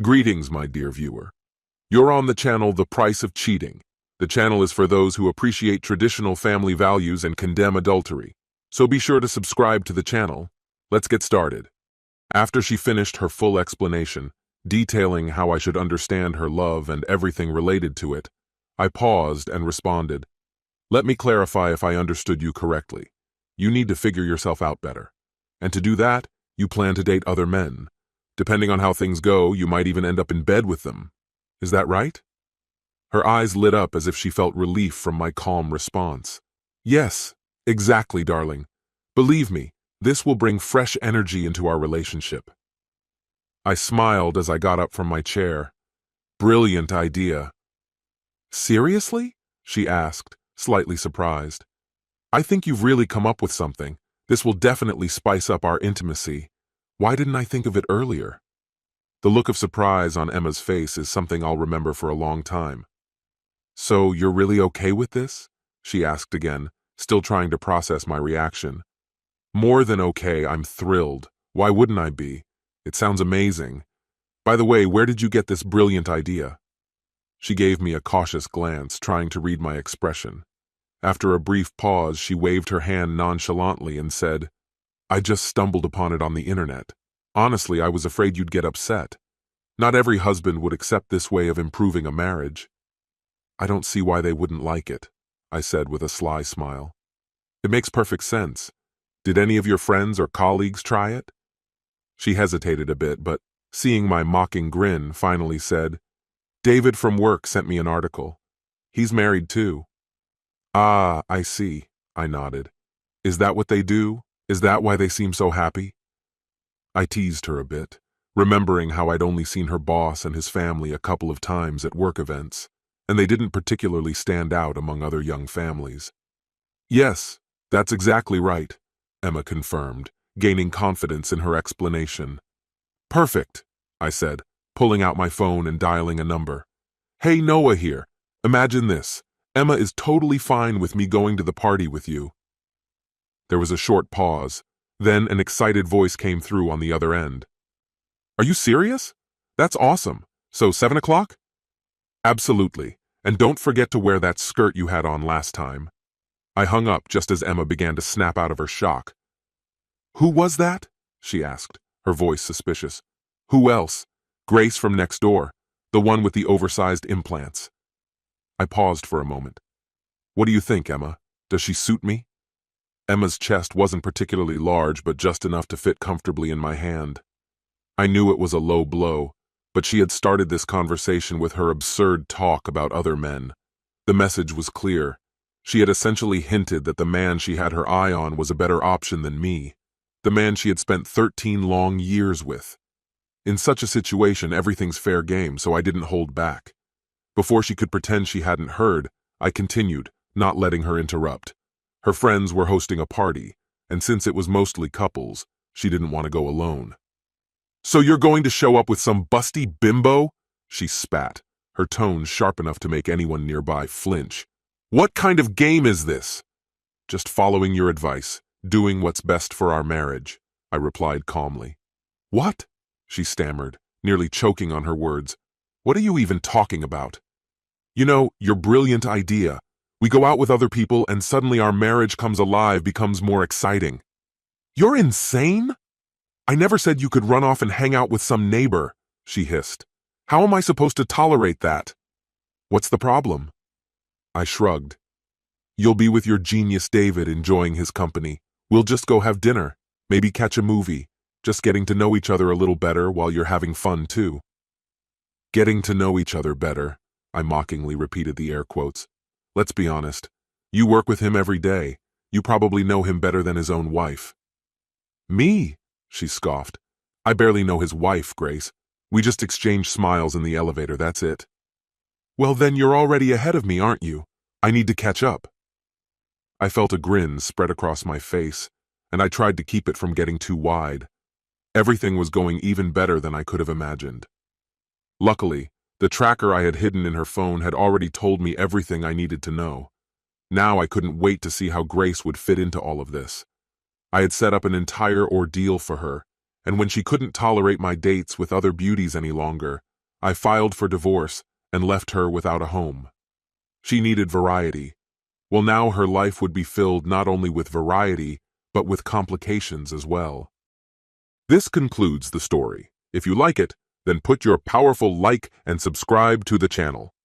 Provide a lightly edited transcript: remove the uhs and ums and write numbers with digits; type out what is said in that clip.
Greetings, my dear viewer. You're on the channel The Price of Cheating. The channel is for those who appreciate traditional family values and condemn adultery. So be sure to subscribe to the channel. Let's get started. After she finished her full explanation, detailing how I should understand her love and everything related to it, I paused and responded, "Let me clarify if I understood you correctly. You need to figure yourself out better. And to do that, you plan to date other men. Depending on how things go, you might even end up in bed with them. Is that right?" Her eyes lit up as if she felt relief from my calm response. "Yes, exactly, darling. Believe me, this will bring fresh energy into our relationship." I smiled as I got up from my chair. Brilliant idea. "Seriously?" she asked, slightly surprised. "I think you've really come up with something. This will definitely spice up our intimacy. Why didn't I think of it earlier?" The look of surprise on Emma's face is something I'll remember for a long time. "So you're really okay with this?" she asked again, still trying to process my reaction. "More than okay, I'm thrilled. Why wouldn't I be? It sounds amazing. By the way, where did you get this brilliant idea?" She gave me a cautious glance, trying to read my expression. After a brief pause, she waved her hand nonchalantly and said, "I just stumbled upon it on the internet. Honestly, I was afraid you'd get upset. Not every husband would accept this way of improving a marriage." "I don't see why they wouldn't like it," I said with a sly smile. "It makes perfect sense. Did any of your friends or colleagues try it?" She hesitated a bit, but seeing my mocking grin, finally said, "David from work sent me an article. He's married too." "Ah, I see," I nodded. "Is that what they do? Is that why they seem so happy?" I teased her a bit, remembering how I'd only seen her boss and his family a couple of times at work events, and they didn't particularly stand out among other young families. "Yes, that's exactly right," Emma confirmed, gaining confidence in her explanation. "Perfect," I said, pulling out my phone and dialing a number. "Hey, Noah here. Imagine this. Emma is totally fine with me going to the party with you." There was a short pause. Then an excited voice came through on the other end. "Are you serious? That's awesome. So 7 o'clock?" "Absolutely. And don't forget to wear that skirt you had on last time." I hung up just as Emma began to snap out of her shock. "Who was that?" she asked, her voice suspicious. "Who else? Grace from next door, the one with the oversized implants." I paused for a moment. "What do you think, Emma? Does she suit me?" Emma's chest wasn't particularly large, but just enough to fit comfortably in my hand. I knew it was a low blow, but she had started this conversation with her absurd talk about other men. The message was clear. She had essentially hinted that the man she had her eye on was a better option than me, the man she had spent 13 long years with. In such a situation, everything's fair game, so I didn't hold back. Before she could pretend she hadn't heard, I continued, not letting her interrupt. Her friends were hosting a party, and since it was mostly couples, she didn't want to go alone. "So you're going to show up with some busty bimbo?" she spat, her tone sharp enough to make anyone nearby flinch. "What kind of game is this?" "Just following your advice, doing what's best for our marriage," I replied calmly. "What?" she stammered, nearly choking on her words. "What are you even talking about?" "You know, your brilliant idea. We go out with other people and suddenly our marriage comes alive, becomes more exciting." "You're insane? I never said you could run off and hang out with some neighbor," she hissed. "How am I supposed to tolerate that?" "What's the problem?" I shrugged. "You'll be with your genius David, enjoying his company. We'll just go have dinner, maybe catch a movie, just getting to know each other a little better while you're having fun too." "Getting to know each other better," I mockingly repeated the air quotes. "Let's be honest. You work with him every day. You probably know him better than his own wife." "Me?" she scoffed. "I barely know his wife, Grace. We just exchange smiles in the elevator, that's it." "Well, then you're already ahead of me, aren't you? I need to catch up." I felt a grin spread across my face, and I tried to keep it from getting too wide. Everything was going even better than I could have imagined. Luckily, the tracker I had hidden in her phone had already told me everything I needed to know. Now I couldn't wait to see how Grace would fit into all of this. I had set up an entire ordeal for her, and when she couldn't tolerate my dates with other beauties any longer, I filed for divorce and left her without a home. She needed variety. Well, now her life would be filled not only with variety, but with complications as well. This concludes the story. If you like it, then put your powerful like and subscribe to the channel.